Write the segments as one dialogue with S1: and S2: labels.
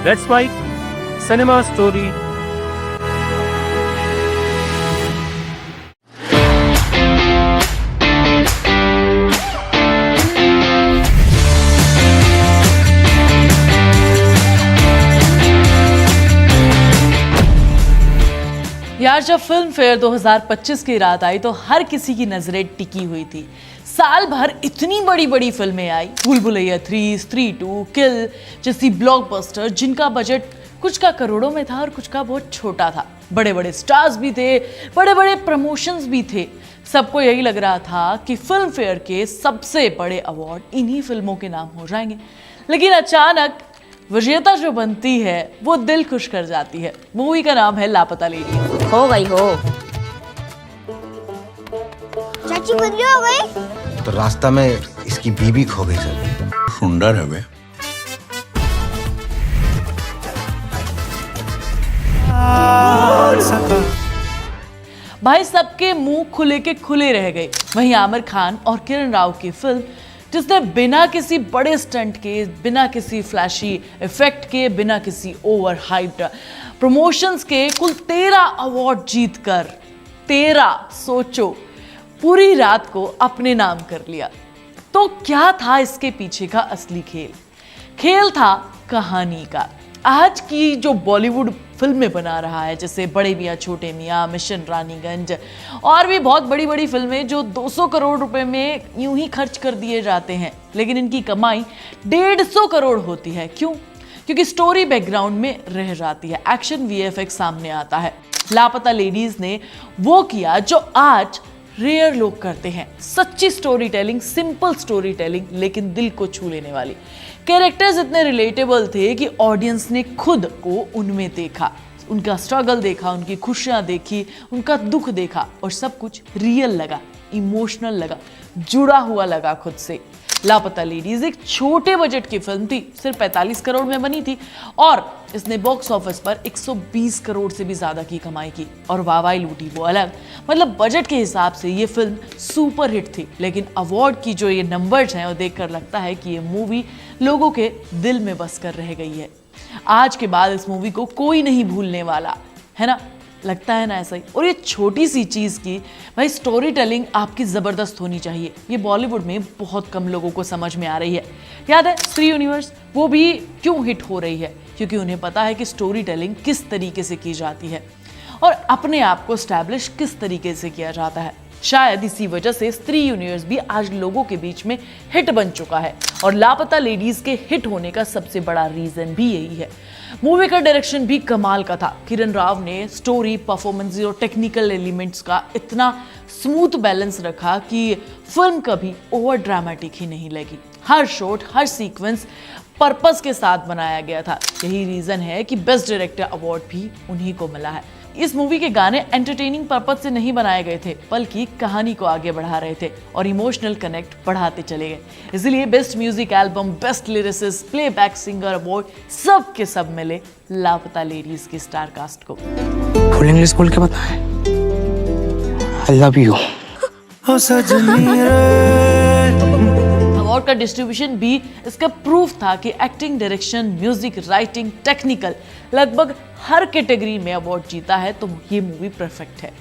S1: That's why cinema story.
S2: यार, जब film fair 2025 की रात आई तो हर किसी की नजरें टिकी हुई थी। साल भर इतनी बड़ी बड़ी फिल्में आई, भूल भुलैया 3, स्त्री 2, किल जैसी ब्लॉकबस्टर जिनका बजट कुछ का करोड़ों में था और कुछ का बहुत छोटा था। बड़े बड़े स्टार्स भी थे, बड़े बड़े प्रमोशंस भी थे। सबको यही लग रहा था कि फिल्म फेयर के सबसे बड़े अवार्ड इन्हीं फिल्मों के नाम हो जाएंगे। लेकिन अचानक विजेता जो बनती है वो दिल खुश कर जाती है। मूवी का नाम है लापता लेडीज।
S3: हो गई हो। चाची बदली हो गई
S4: तो रास्ता में इसकी बीबी खो गई सर।
S5: सुंदर है वे।
S2: भाई, सबके मुंह खुले के खुले रह गए। वहीं आमिर खान और किरण राव की फिल्म, जिसने बिना किसी बड़े स्टंट के, बिना किसी फ्लैशी इफेक्ट के, बिना किसी ओवर हाइप्ड प्रमोशंस के कुल 13 अवार्ड जीतकर 13 सोचो पूरी रात को अपने नाम कर लिया। तो क्या था इसके पीछे का असली खेल? खेल था कहानी का। आज की जो बॉलीवुड फिल्में बना रहा है, जैसे बड़े मियां छोटे मियां, मिशन रानीगंज और भी बहुत बड़ी बड़ी फिल्में जो 200 करोड़ रुपए में यूं ही खर्च कर दिए जाते हैं, लेकिन इनकी कमाई 150 करोड़ होती है। क्यों? क्योंकि स्टोरी बैकग्राउंड में रह जाती है, एक्शन वीएफएक्स सामने आता है। लापता लेडीज ने वो किया जो आज रेयर लोग करते हैं। सच्ची story telling, simple story telling, लेकिन दिल को छू लेने वाली। कैरेक्टर्स इतने रिलेटेबल थे कि ऑडियंस ने खुद को उनमें देखा, उनका स्ट्रगल देखा, उनकी खुशियां देखी, उनका दुख देखा और सब कुछ रियल लगा, इमोशनल लगा, जुड़ा हुआ लगा खुद से। लापता लेडीज एक छोटे बजट की फिल्म थी, सिर्फ 45 करोड़ में बनी थी और इसने बॉक्स ऑफिस पर 120 करोड़ से भी ज्यादा की कमाई की और वाहवाही लूटी वो अलग। मतलब बजट के हिसाब से ये फिल्म सुपर हिट थी, लेकिन अवार्ड की जो ये नंबर्स हैं वो देखकर लगता है कि ये मूवी लोगों के दिल में बस कर रह गई है। आज के बाद इस मूवी को कोई नहीं भूलने वाला, है ना? लगता है ना ऐसा ही। और ये छोटी सी चीज़ की भाई स्टोरी टेलिंग आपकी ज़बरदस्त होनी चाहिए। ये बॉलीवुड में बहुत कम लोगों को समझ में आ रही है। याद है स्त्री यूनिवर्स, वो भी क्यों हिट हो रही है? क्योंकि उन्हें पता है कि स्टोरी टेलिंग किस तरीके से की जाती है और अपने आप को स्टैब्लिश किस तरीके से किया जाता है। शायद इसी वजह से स्त्री यूनिवर्स भी आज लोगों के बीच में हिट बन चुका है और लापता लेडीज के हिट होने का सबसे बड़ा रीजन भी यही है। मूवी का डायरेक्शन भी कमाल का था। किरण राव ने स्टोरी, परफॉर्मेंस और टेक्निकल एलिमेंट्स का इतना स्मूथ बैलेंस रखा कि फिल्म कभी ओवर ड्रामेटिक ही नहीं लगी। हर शॉट, हर सीक्वेंस पर्पस के साथ बनाया गया था। यही रीजन है कि बेस्ट डायरेक्टर अवार्ड भी उन्हीं को मिला है। इस मूवी के गाने एंटरटेनिंग पर्पस से नहीं बनाए गए थे, बल्कि कहानी को आगे बढ़ा रहे थे और इमोशनल कनेक्ट बढ़ाते चले गए। इसलिए best music album, best lyricist, playback singer award सब के सब मिले लापता लेडीज की स्टार कास्ट को।
S6: फुल इंग्लिश बोल के बताएं, आई लव यू।
S2: अवार्ड का डिस्ट्रीब्यूशन भी इसका प्रूफ था कि acting, direction, music, writing, technical लगभग हर कैटेगरी में अवार्ड जीता है, तो ये मूवी परफेक्ट है।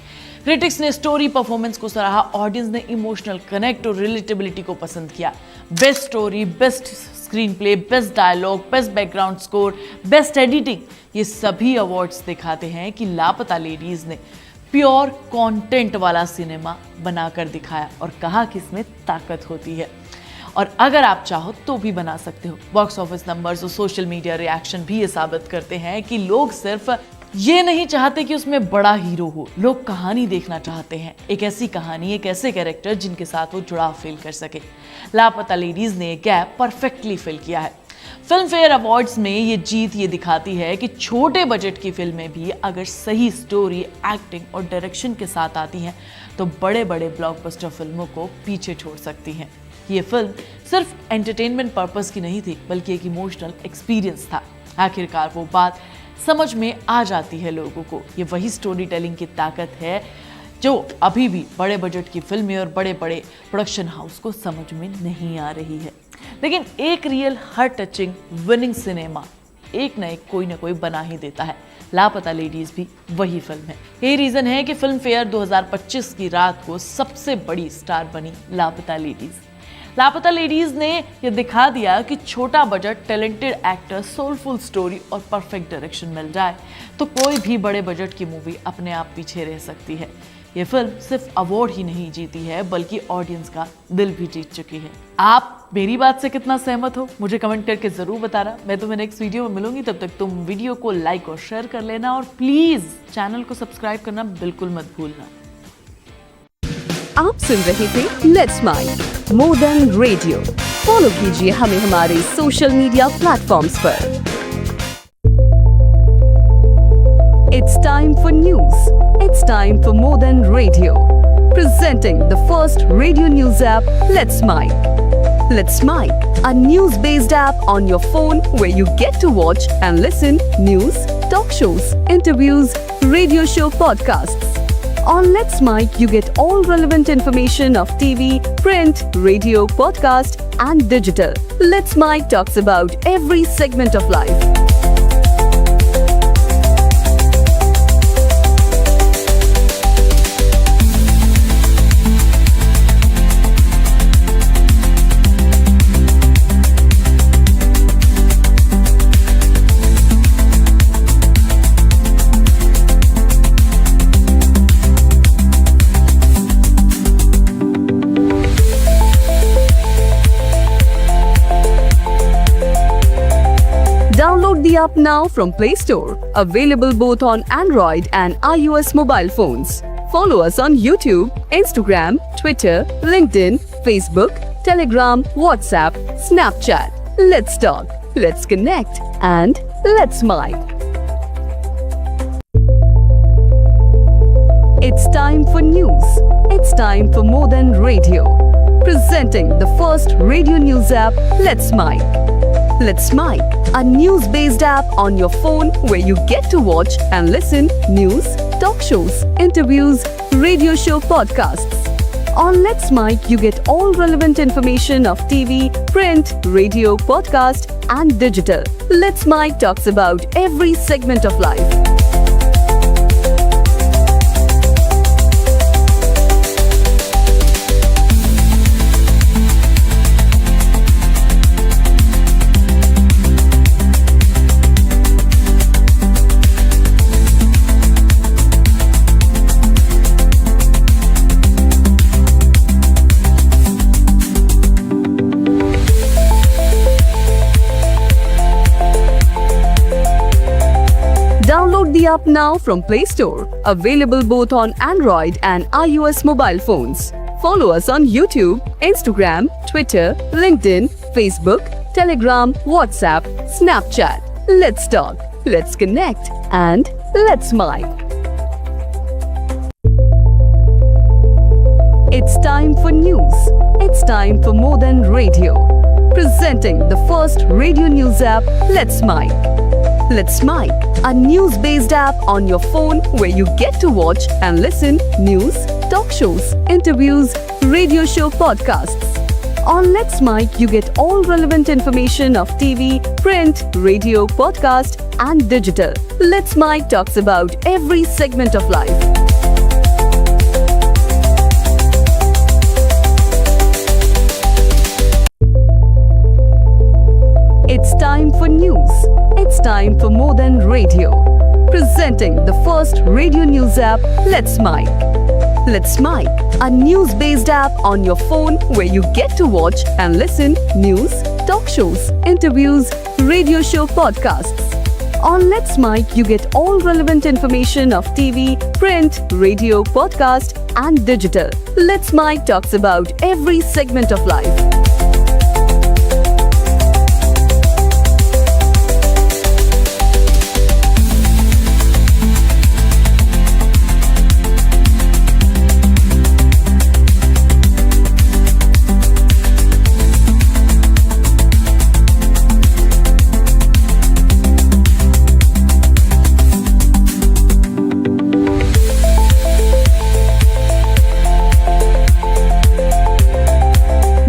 S2: क्रिटिक्स ने स्टोरी, परफॉर्मेंस को सराहा, ऑडियंस ने इमोशनल कनेक्ट और रिलेटेबिलिटी को पसंद किया। Best story, best screenplay, best dialogue, best background score, best editing, ये सभी अवार्ड्स दिखाते हैं कि लापता लेडीज ने प्योर कंटेंट वाला सिनेमा बनाकर दिखाया और कहा कि इसमें ताकत होती है और अगर आप चाहो तो भी बना सकते हो। बॉक्स ऑफिस नंबर्स और सोशल मीडिया रिएक्शन भी ये साबित करते हैं कि लोग सिर्फ ये नहीं चाहते कि उसमें बड़ा हीरो हो, लोग कहानी देखना चाहते हैं। एक ऐसी कहानी, एक ऐसे कैरेक्टर जिनके साथ वो जुड़ाव फील कर सके। लापता लेडीज ने गैप परफेक्टली फिल किया है। फिल्म फेयर अवार्ड्स में ये जीत ये दिखाती है कि छोटे बजट की फिल्में भी अगर सही स्टोरी, एक्टिंग और डायरेक्शन के साथ आती हैं तो बड़े बड़े ब्लॉकबस्टर फिल्मों को पीछे छोड़ सकती हैं। ये फिल्म सिर्फ एंटरटेनमेंट पर्पस की नहीं थी, बल्कि एक इमोशनल एक्सपीरियंस था। आखिरकार वो बात समझ में आ जाती है लोगों को। ये वही स्टोरी टेलिंग की ताकत है जो अभी भी बड़े बजट की फिल्में और बड़े बड़े प्रोडक्शन हाउस को समझ में नहीं आ रही है। लेकिन एक real heart touching winning cinema, एक न एक कोई ना कोई बना ही देता है। लापता लेडीज भी वही फिल्म है। यही रीजन है कि फिल्म फेयर 2025 की रात को सबसे बड़ी स्टार बनी लापता लेडीज। लापता लेडीज ने यह दिखा दिया कि छोटा budget, talented actor, soulful story और परफेक्ट डायरेक्शन मिल जाए तो कोई भी बड़े बजट की मूवी अपने आप पीछे रह सकती है। ये फिल्म सिर्फ अवार्ड ही नहीं जीती है बल्कि ऑडियंस का दिल भी जीत चुकी है। आप मेरी बात से कितना सहमत हो मुझे कमेंट करके जरूर बताना। मैं तुम्हें नेक्स्ट वीडियो में मिलूंगी, तब तक तुम वीडियो को लाइक और शेयर कर लेना और प्लीज चैनल को सब्सक्राइब करना बिल्कुल मत भूलना।
S5: आप सुन रहे थे let's mind more than radio. Follow कीजिए हमें हमारे सोशल मीडिया प्लेटफॉर्म्स पर। It's time for news. It's time for more than radio. Presenting the first radio news app, Let's Mic. Let's Mic, a news-based app on your phone where you get to watch and listen news, talk shows, interviews, radio show podcasts. On Let's Mic, you get all relevant information of TV, print, radio, podcast, and digital. Let's Mic talks about every segment of life. Download the app now from Play Store. Available both on Android and iOS mobile phones. Follow us on YouTube, Instagram, Twitter, LinkedIn, Facebook, Telegram, WhatsApp, Snapchat. Let's talk, let's connect, and let's mic. It's time for news. It's time for more than radio. Presenting the first radio news app, Let's Mic. Let's Mic, a news-based app on your phone where you get to watch and listen news, talk shows, interviews, radio show podcasts. On Let's Mic, you get all relevant information of TV, print, radio, podcast, and digital. Let's Mic talks about every segment of life. Download the app now from Play Store. Available both on Android and iOS mobile phones. Follow us on YouTube, Instagram, Twitter, LinkedIn, Facebook, Telegram, WhatsApp, Snapchat. Let's talk, let's connect, and let's mic. It's time for news. It's time for more than radio. Presenting the first radio news app, Let's Mic. Let's Mic, a news-based app on your phone where you get to watch and listen news, talk shows, interviews, radio show podcasts. On Let's Mic, you get all relevant information of TV, print, radio, podcast, and digital. Let's Mic talks about every segment of life. It's time for news. It's time for more than radio. Presenting the first radio news app, Let's Mic. Let's Mic, a news-based app on your phone where you get to watch and listen news, talk shows, interviews, radio show podcasts. On Let's Mic, you get all relevant information of TV, print, radio, podcast, and digital. Let's Mic talks about every segment of life.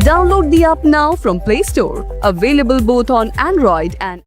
S5: Download the app now from Play Store. Available both on Android and